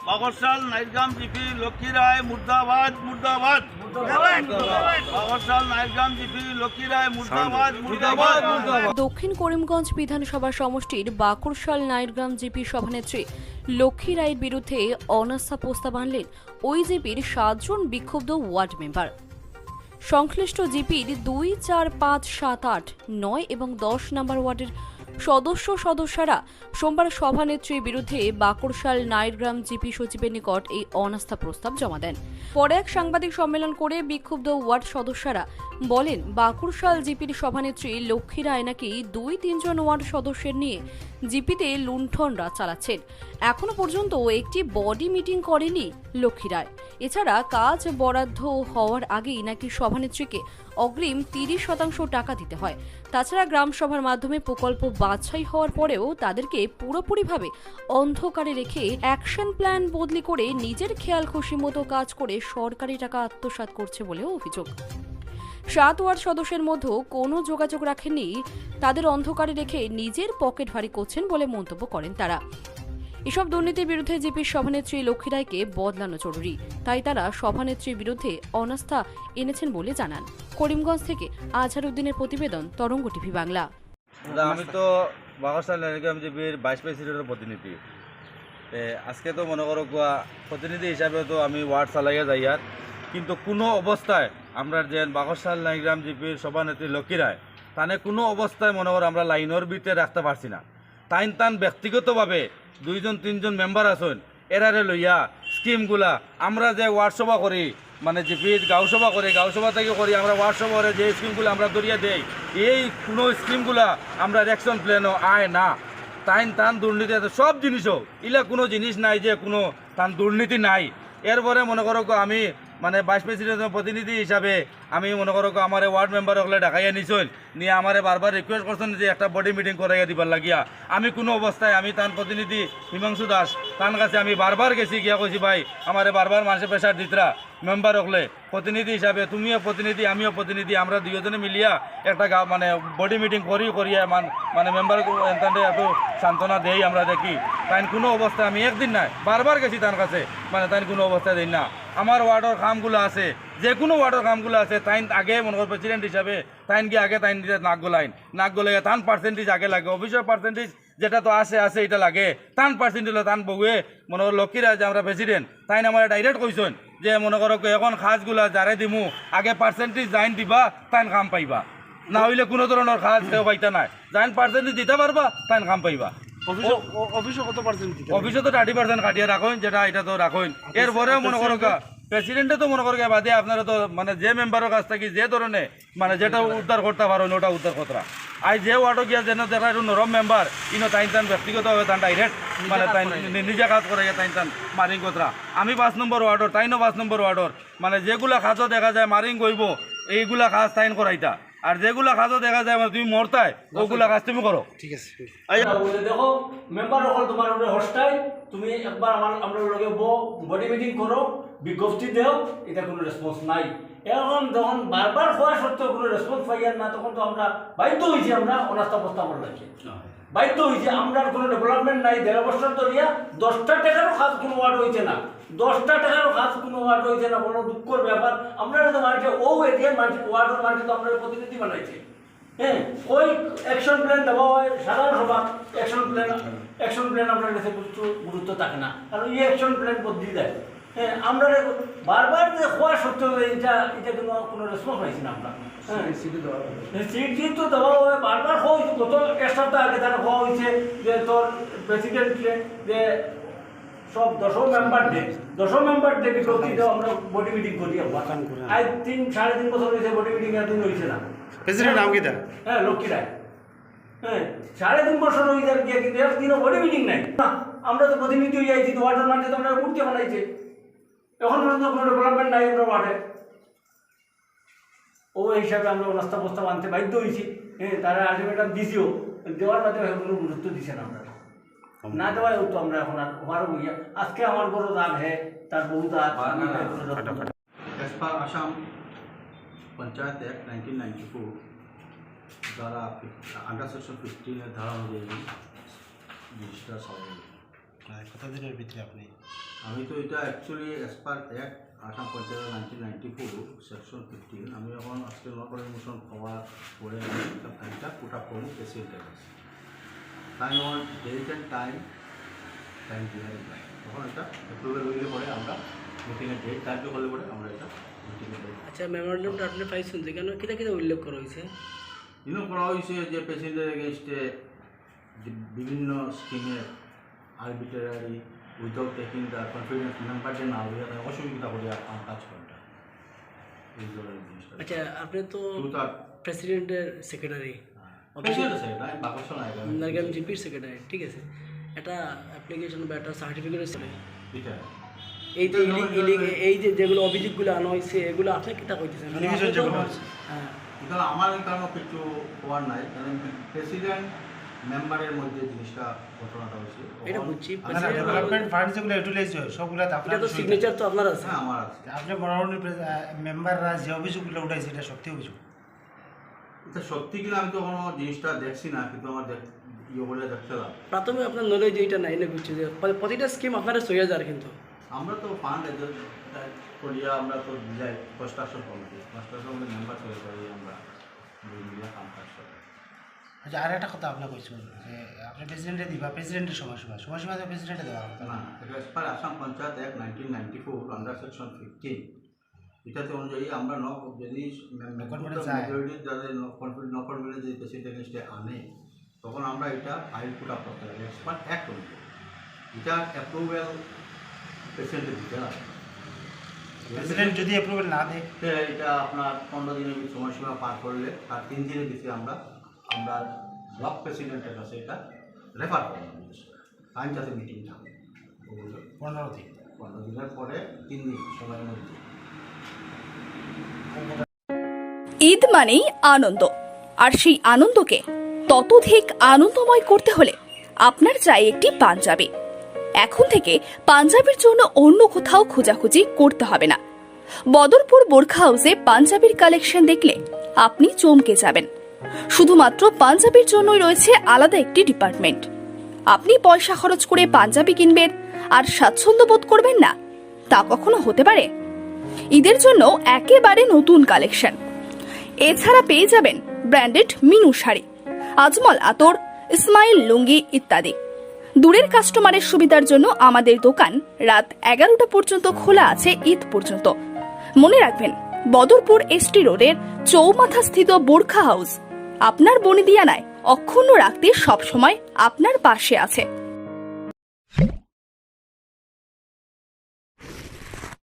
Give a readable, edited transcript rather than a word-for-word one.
বাগরশাল নাইরগ্রাম GP Lakshmi রায় মুর্দাবাদ মুর্দাবাদ বাগরশাল নাইরগ্রাম GP Lakshmi রায় মুর্দাবাদ মুর্দাবাদ মুর্দাবাদ। দক্ষিণ করিমগঞ্জ বিধানসভা সমষ্টির বাকরশাল নাইরগ্রাম জিপি সভানেত্রী লক্ষ্মী রায়ের বিরুদ্ধে অনাস্থা প্রস্তাব আনলেন ওই জিপির 7 জন বিক্ষুব্ধ ওয়ার্ড মেম্বার। সংশ্লিষ্ট জিপির 2, 4, 5, 7, 8, 9 এবং 10 নম্বর ওয়ার্ডের সদস্যরা সোমবার সভানেত্রীর বিরুদ্ধে বাকরশাল নাইরগ্রাম জিপি সচিবের নিকট এই অনাস্থা প্রস্তাব জমা দেন। পরে এক সাংবাদিক সম্মেলন করে বিক্ষুব্ধ ওয়ার্ড সদস্যরা বলেন, বাকরশাল জিপির সভানেত্রী লক্ষ্মী রায় নাকি 2-3 জন ওয়ার্ড সদস্যের নিয়ে জিপিতে লুণ্ঠনরা চালাচ্ছেন। এখনো পর্যন্ত একটি বডি মিটিং করেনি লক্ষ্মী রায়। এছাড়া কাজ বরাদ্দ হওয়ার আগেই নাকি সভানেত্রীকে অগ্রিম 30% টাকা দিতে হয়। তাছাড়া গ্রাম সভার মাধ্যমে প্রকল্প বাছাই হওয়ার পরেও তাদেরকে পুরোপুরিভাবে অন্ধকারে রেখে অ্যাকশন প্ল্যান বদলি করে নিজের খেয়াল খুশি মতো কাজ করে সরকারি টাকা আত্মসাৎ করছে বলেও অভিযোগ। 7 ওয়ার্ড সদস্যের মধ্যে কোনো যোগাযোগ রাখেননি, তাদের অন্ধকারে রেখে নিজের পকেট ভারী করছেন বলে মন্তব্য করেন তারা। এসব দুর্নীতির বিরুদ্ধে জিপির সভানেত্রী লক্ষ্মী রায়কে বদলানো জরুরি, তাই তারা সভানেত্রীর বিরুদ্ধে অনাস্থা এনেছেন বলে জানান। করিমগঞ্জ থেকে আজহার উদ্দিনের প্রতিবেদন, তরঙ্গ টিভি বাংলা। আমি তো বাগরশাল নাইরগ্রাম জিপির ভাইস প্রেসিডেন্টের প্রতিনিধি। আজকে তো মনে করো প্রতিনিধি হিসাবে তো আমি ওয়ার্ড চালাইয়া যাই, আর কিন্তু কোনো অবস্থায় আমরা যে বাগরশাল নাইরগ্রাম জিপির সভানেত্রী লক্ষ্মী রায় তানে কোনো অবস্থায় মনে করো আমরা লাইনের ভিতরে রাখতে পারছি না। তান ব্যক্তিগতভাবে 2-3 জন মেম্বার আছেন, এরারে লইয়া স্কিমগুলা আমরা যে ওয়ার্ড সভা করি, মানে জিপির গাঁও সভা করি, গাঁও সভা থেকে করি আমরা ওয়ার্ড সভা করে যে স্কিমগুলো আমরা দরিয়া দেই, এই কোনো স্কিমগুলা আমরা অ্যাকশন প্ল্যানও আয় না। তান দুর্নীতি সব জিনিসও ইলা কোনো জিনিস নাই যে কোনো তান দুর্নীতি নাই। এরপরে মনে করো আমি মানে ভাইস প্রেসিডেন্টের প্রতিনিধি হিসাবে আমি মনে করো আমার ওয়ার্ড মেম্বার হলে ডাকাইয়া নিছল নিয়ে আমারে বারবার রিকোয়েস্ট করছেন যে একটা বডি মিটিং করাইয়া দিবার লাগিয়া। আমি কোনো অবস্থায় আমি তার প্রতিনিধি হিমাংশু দাস তার কাছে আমি বারবার গেছি, গিয়া কইছি ভাই আমারে বারবার মানুষের প্রেশার দিতরা মেম্বার হলে প্রতিনিধি হিসাবে, তুমিও প্রতিনিধি আমিও প্রতিনিধি, আমরা দুজনে মিলিয়া একটা মানে বডি মিটিং করিয়া মানে মেম্বার এত সান্ত্বনা দেই আমরা দেখি। তাই কোনো অবস্থায় আমি একদিন নাই বারবার গেছি তার কাছে, মানে তাই কোনো অবস্থায় দিই না। আমার ওয়ার্ডের কামগুলো আছে, যে কোনো ওয়ার্ডের কামগুলো আছে তাই আগে মনে করো প্রেসিডেন্ট হিসাবে তাই গিয়ে আগে তাই নাক গলাইয়া তান পার্সেন্টেজ আগে লাগে, অফিসের পার্সেন্টেজ যেটা তো আছে এটা লাগে, তান পার্সেন্টেজ তান বউয়ে মনে করো লক্ষ্মী রায় যে আমরা প্রেসিডেন্ট তাই আমার ডাইরেক্ট কইছেন যে মনে করো এখন খাজগুলা যারে দিমু আগে পার্সেন্টেজ জাইন দিবা তাই কাম পাইবা, না হইলে কোনো ধরনের খাজ কেউ পাইতা নাই, জাইন পার্সেন্টেজ দিতে পারবা তাই কাম পাইবা। অফিসে কত পার্সেন্ট? অফিসে তো 30% কাটিয়ে রাখেন, যেটা এটা তো রাখেন। এরপরেও মনে করো প্রেসিডেন্টে তো মনে করো বাদে আপনারা তো মানে যে মেম্বারের কাছ থেকে যে ধরনের মানে যেটা উদ্ধার করতে পারেন ওটা উদ্ধার করতে। আর যে ওয়ার্ডও গিয়া যেন দেখা একটু নরম মেম্বার ইনো তান ব্যক্তিগতভাবে তান ডাইরেক্ট মানে তাই নিজে কাজ করে তান মারিং কতরা। আমি 5 নম্বর ওয়ার্ডর, তাইনও 5 নম্বর ওয়ার্ডর, মানে যেগুলা কাজও দেখা যায় মারিং গইব এইগুলা কাজ তাইন করাইতা, আর যেগুলা কাজও দেখা যায় তুমি মরতায় ওগুলা কাজ তুমি করো। ঠিক আছে দেখো মেম্বার হল তোমার হোস্টাই তুমি একবার আমরা লগে বডি মিটিং করো, বিজ্ঞপ্তি দেও, এটা কোনো রেসপন্স নাই। এখন যখন বারবার হওয়া সত্ত্বেও কোনো রেসপন্স পাইয়ার না, তখন তো আমরা বাধ্য হয়েছি আমরা অনাস্থা প্রস্তাব রাখি, বাধ্য হয়েছি। আমরা কোনো ডেভেলপমেন্ট নাই, 1.5 বছর ধরিয়া 10টা টাকারও কাজ কোনো ওয়ার্ড হয়েছে না, 10টা টাকারও কাজ কোনো ওয়ার্ড হয়েছে না। কোনো দুঃখের ব্যাপার। আমরা তো মানুষের এরিয়ার মানুষ ওয়ার্ডের মানুষ তো আমরা প্রতিনিধি বানাইছি। হ্যাঁ, ওই অ্যাকশন প্ল্যান দেওয়া হয় সাধারণ সভা, অ্যাকশন প্ল্যান আপনার কাছে গুরুত্ব থাকে না, কারণ এই অ্যাকশন প্ল্যান বদলি দেয়। হ্যাঁ, আমরা বারবার যে হওয়া সত্ত্বেও এটা কোনো রেসপন্স পাইছি না আমরা। সিটি তো দেওয়া হয়, বারবার হওয়া হয়েছে। গত 1 সপ্তাহ আগে তারা হওয়া হয়েছে যে তোর প্রেসিডেন্টকে যে সব 10 মেম্বার ডে বিজ্ঞপ্তি দেওয়া আমরা বডি মিটিং করি। আজ 3-3.5 বছর হয়েছে বডি মিটিং একদিন হয়েছে না। প্রেসিডেন্ট নাম কি? হ্যাঁ, লক্ষ্মী রায়। হ্যাঁ, 3.5 বছর হয়ে যায় গিয়ে কিন্তু একদিনও বডি মিটিং নাই। আমরা তো প্রতিনিধি হয়ে যাইছি, তো ওয়ার্ডের মানুষ তো আমরা উঠতে বানাইছে, এখন পর্যন্ত কোনো ডেভেলপমেন্ট নাই আমরা ওয়ার্ডে। ও হিসাবে আমরা অনাস্থা প্রস্তাব আনতে বাধ্য হয়েছি। হ্যাঁ, তারা আলটিমেটাম দিছিও, দেওয়ার মাধ্যমে কোনো গুরুত্ব দিছে না। আমরা না দেওয়াই হতো আমরা এখন আর আমারও বইয়া। আজকে আমার বড় রাগ হ্যাঁ, তার বহু রাগ। আসাম पंचायत एक्ट 1994 द्वारा अंडर सेक्शन 15 ধারা অনুযায়ী রেজিস্ট্রার সবাই কতদিনের ভিতরে আপনি আমি তো এটা actually as per act Assam panchayat 1994 section 15 আমি এখন আজকে ল পারমিশন পাওয়ার পরে আমি একটা ফাইলটা পুটা করবো প্রেসিডেন্টের কাছে তাই আমার ডেট অ্যান্ড টাইম দিয়ারি যায় তখন এটা অ্যাপ্রুভাল হইলে পরে আমরা মিটিংয়ের ডেট ধার্য করলে পরে আমরা এটা মিটিংয়ের ডেট আচ্ছা মেমোরেন্ডামটা আপনি পাইছেন যে কেন কিতা কিতা উল্লেখ করা হয়েছে ইনো করা হয়েছে যে প্রেসিডেন্টের এগেনস্টে বিভিন্ন স্কিমের arbitrary without taking the confidence মেম্বারদের না হলে অসুবিধা করে আমার কাজ করাটা এই ধরনের জিনিসটা আচ্ছা আপনি তো শুধু তার প্রেসিডেন্টের সেক্রেটারি প্রেসিডেন্ট আছে এটা আমি বাকশন আইগা নারগাম জিপির সেক্রেটারি ঠিক আছে এটা অ্যাপ্লিকেশন বা একটা সার্টিফিকেট ছিল এটা এই যে এই যে যেগুলো অভিযোগগুলো আনা হয়েছে এগুলো আপনি কিতা কইতেছেন হ্যাঁ এটা আমার কারণে কিছু হওয়ার নাই কারণ প্রেসিডেন্ট মেম্বারের মধ্যে জিনিসটা ঘটনাটা হয়েছে এটা বুঝছি ডেভেলপমেন্ট ফান্ড যেগুলো ইউটিলাইজ হয় সবগুলো এটা আপনার তো সিগনেচার তো আপনার আছে হ্যাঁ আমার আছে আপনি বরাবর মেম্বাররা যে অভিযোগগুলো উঠাইছে এটা সত্যি অভিযোগ এটা সত্যি কিনা আমি তো কোনো জিনিসটা দেখছি না কিন্তু আমার ইয়ে বলে দেখছিলাম প্রাথমিক আপনার নলেজ এইটা নাই না বুঝছি যে প্রতিটা স্কিম আপনারা 6000 কিন্তু আমরা তো ফান্ড করিয়া আমরা তো যাই কনস্ট্রাকশন কমিটি মেম্বার তৈরি করি আমরা মিলিয়া কাম কাজ করি আচ্ছা আর একটা কথা আপনার কইছেন যে আপনি প্রেসিডেন্টে দিবা প্রেসিডেন্টের সময়সীমা তো প্রেসিডেন্টে দেওয়া হবে না এটা as per Assam panchayat act 1994 under section 15 এটাতে অনুযায়ী আমরা যদি মেজরিটি যাদের নকনফিডেন্স যদি প্রেসিডেন্ট এগেনস্টে আনে তখন আমরা এটা ফাইল পুট আপ করতে লাগে as per অ্যাক্ট অনুযায়ী এটা অ্যাপ্রুভেল প্রেসিডেন্টে দিতে লাগে প্রেসিডেন্ট যদি অ্যাপ্রুভাল না দেয় এটা আপনার 15 দিনের সময়সীমা পার করলে আর 3 দিনের ভিতরে আমরা ব্লক প্রেসিডেন্টের কাছে এটা রেফার করলাম টাইম যাতে মিটিংটা 15 দিন 15 দিনের পরে 3 দিন সময়ের মধ্যে ঈদ মানেই আনন্দ, আর সেই আনন্দকে ততোধিক আনন্দময় করতে হলে আপনার চাই একটি পাঞ্জাবি। এখন থেকে পাঞ্জাবির জন্য অন্য কোথাও খোঁজাখুঁজি করতে হবে না। বদরপুর বোরখা হাউসে পাঞ্জাবির কালেকশন দেখলে আপনি চমকে যাবেন। শুধুমাত্র পাঞ্জাবির জন্যই রয়েছে আলাদা একটি ডিপার্টমেন্ট। আপনি পয়সা খরচ করে পাঞ্জাবি কিনবেন আর স্বাচ্ছন্দ্য বোধ করবেন না, তা কখনো হতে পারে? ঈদের জন্য একেবারে নতুন কালেকশন। এছাড়া পেয়ে যাবেন ব্র্যান্ডেড মিনু শাড়ি, আজমল আতর, ইসমাইল লুঙ্গি ইত্যাদি। দূরের কাস্টমারের সুবিধার জন্য আমাদের দোকান রাত 11টা পর্যন্ত খোলা আছে ঈদ পর্যন্ত। মনে রাখবেন, বদরপুর এসটি রোডের চৌমাথা স্থিত বোরখা হাউস আপনার বনিদিয়ানায় অক্ষুণ্ণ রাখতে সবসময় আপনার পাশে আছে।